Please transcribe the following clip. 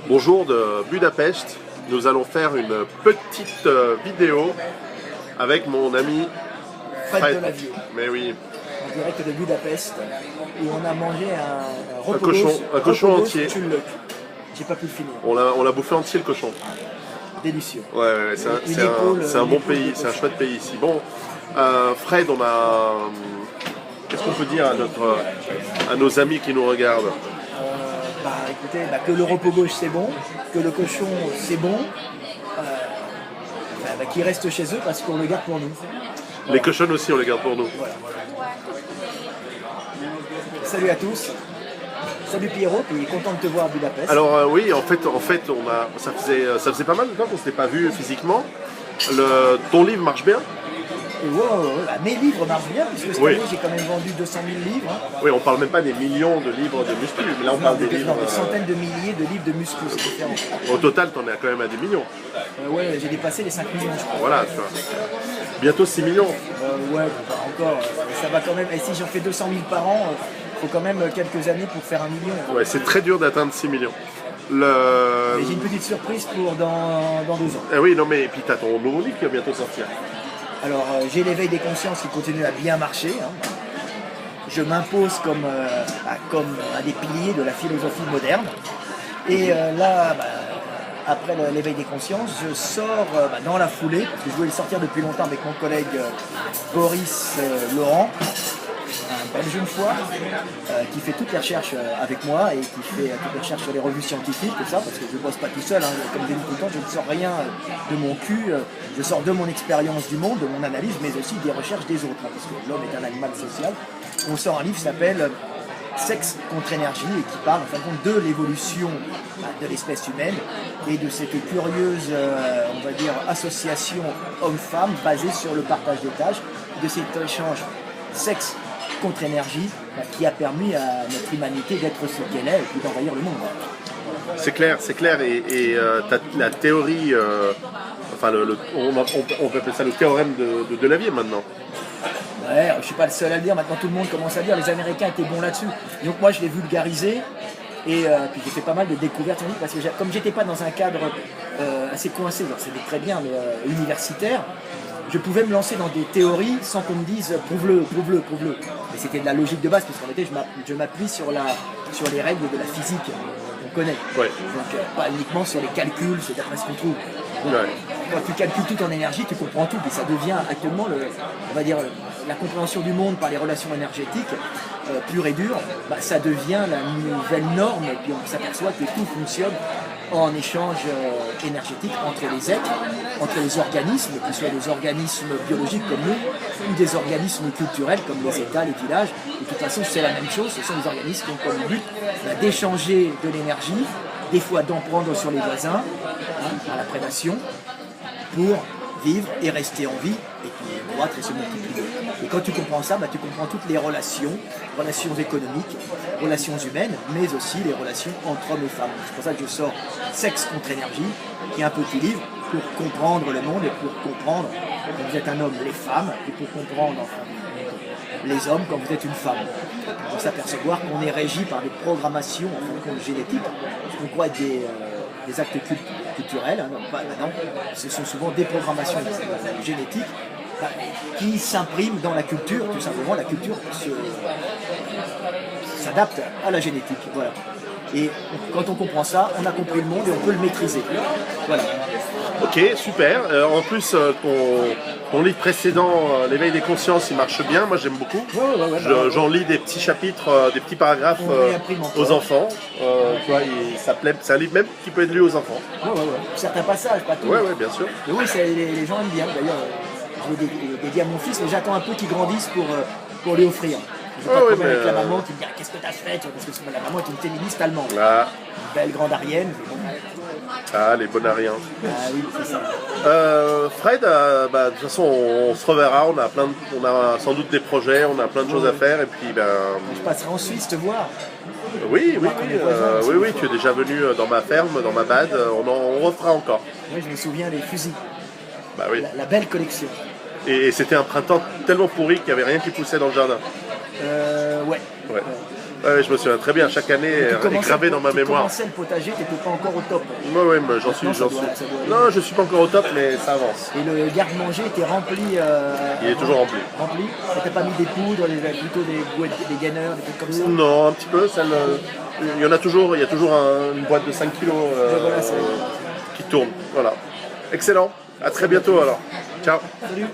Bonjour de Budapest. Nous allons faire une petite vidéo avec mon ami Fred Delavieux, Mais oui, en direct de Budapest, où on a mangé un cochon entier. J'ai pas pu le finir. On l'a bouffé entier le cochon. Délicieux. Ouais, c'est un bon pays, c'est un chouette pays ici. Bon, Fred, qu'est-ce qu'on peut dire à nos amis qui nous regardent? Écoutez, que le repos gauche c'est bon, que le cochon c'est bon, qu'ils restent chez eux parce qu'on le garde pour nous. Les cochons aussi, on les garde pour nous. Voilà. Salut à tous. Salut Pierrot, puis content de te voir à Budapest. Alors oui, en fait, ça faisait pas mal de temps qu'on ne s'était pas vu physiquement. Ton livre marche bien? Mes livres marchent bien, puisque cette année j'ai quand même vendu 200 000 livres. Oui, on parle même pas des millions de livres de muscu, mais là on parle des livres... des centaines de milliers de livres de muscu, c'est différent. Au total, t'en es quand même à des millions. Ouais, j'ai dépassé les 5 millions, je crois. Voilà, tu vois. Bientôt 6 millions. Encore, ça va quand même. Et si j'en fais 200 000 par an, il faut quand même quelques années pour faire 1 million. Ouais, c'est très dur d'atteindre 6 millions. Mais j'ai une petite surprise pour dans 2 ans. Oui, non, mais et puis t'as ton nouveau livre qui va bientôt sortir. Alors, j'ai l'éveil des consciences qui continue à bien marcher. Je m'impose comme un des piliers de la philosophie moderne. Et après l'éveil des consciences, je sors dans la foulée, parce que je voulais le sortir depuis longtemps avec mon collègue Boris Laurent, un belge une fois, qui fait toutes les recherches avec moi et qui fait toutes les recherches sur les revues scientifiques, tout ça, parce que je ne bosse pas tout seul, comme je dis tout le temps, je ne sors rien de mon cul, je sors de mon expérience du monde, de mon analyse, mais aussi des recherches des autres, parce que l'homme est un animal social. On sort un livre qui s'appelle Sexe contre énergie et qui parle en fin de compte de l'évolution de l'espèce humaine et de cette curieuse, on va dire, association homme-femme basée sur le partage des tâches, de cet échange sexe contre énergie qui a permis à notre humanité d'être ce qu'elle est et puis d'envahir le monde. C'est clair, et la théorie, on peut appeler ça le théorème de Delavieux maintenant. Ouais, je ne suis pas le seul à le dire, maintenant tout le monde commence à le dire, les Américains étaient bons là-dessus. Donc moi je l'ai vulgarisé et puis j'ai fait pas mal de découvertes sur lui parce que comme j'étais pas dans un cadre assez coincé, genre c'était très bien, mais universitaire, je pouvais me lancer dans des théories sans qu'on me dise prouve-le. Mais c'était de la logique de base parce qu'en réalité je m'appuie sur les règles de la physique qu'on connaît. Ouais. Donc pas uniquement sur les calculs, c'est d'après ce qu'on trouve. Donc, quand tu calcules tout en énergie, tu comprends tout, et ça devient actuellement, on va dire, la compréhension du monde par les relations énergétiques, pure et dure, ça devient la nouvelle norme, et puis on s'aperçoit que tout fonctionne en échange énergétique entre les êtres, entre les organismes, qu'ils soient des organismes biologiques comme nous, ou des organismes culturels comme les États, les villages. De toute façon, c'est la même chose, ce sont des organismes qui ont comme but d'échanger de l'énergie, des fois d'en prendre sur les voisins, par la prédation, pour vivre et rester en vie, et puis croître et se multiplier. Et quand tu comprends ça, tu comprends toutes les relations économiques, relations humaines, mais aussi les relations entre hommes et femmes. C'est pour ça que je sors Sexe contre énergie, qui est un petit livre pour comprendre le monde et pour comprendre, quand vous êtes un homme, les femmes, et pour comprendre les hommes quand vous êtes une femme. Pour s'apercevoir qu'on est régi par des programmations en fin de génétique, qu'on croit être des actes culturels, ce sont souvent des programmations génétiques qui s'impriment dans la culture. Tout simplement, la culture s'adapte à la génétique. Voilà. Et quand on comprend ça, on a compris le monde et on peut le maîtriser. Voilà. Ok, super. En plus, ton livre précédent, L'éveil des consciences, il marche bien. Moi, j'aime beaucoup. J'en lis des petits chapitres, des petits paragraphes aux enfants. Tu vois, c'est un livre même qui peut être lu aux enfants. Certains passages, pas tous. Ouais, bien sûr. Mais oui, les gens aiment bien. D'ailleurs, je l'ai dédié à mon fils, mais j'attends un peu qu'il grandisse pour lui offrir. Je ne vais pas avec la maman qui me dit qu'est-ce que tu as fait, parce que la maman est une féministe allemande. Ah. Une belle grande arienne. Ah, les bonariens. Ah oui, c'est ça. Fred, de toute façon, on se reverra. On a sans doute des projets, on a plein de choses à faire. Et puis, je passerai en Suisse te voir. Oui, tu es déjà venu dans ma ferme, dans ma bade. On refera encore. Oui, je me souviens des fusils. Bah oui. La belle collection. Et c'était un printemps tellement pourri qu'il n'y avait rien qui poussait dans le jardin. Ouais. Ouais, je me souviens très bien, chaque année est gravée dans ma mémoire. Tu commençais le potager, tu n'étais pas encore au top. Oui, mais j'en suis. Non, je suis pas encore au top, mais ça avance. Et le garde-manger était rempli. Il est toujours rempli. Rempli. Tu n'as pas mis des poudres, plutôt des gainers, des trucs comme ça? Non, un petit peu. Il y en a toujours, une boîte de 5 kilos qui tourne. Voilà. Excellent. À très bientôt alors. Ciao. Salut.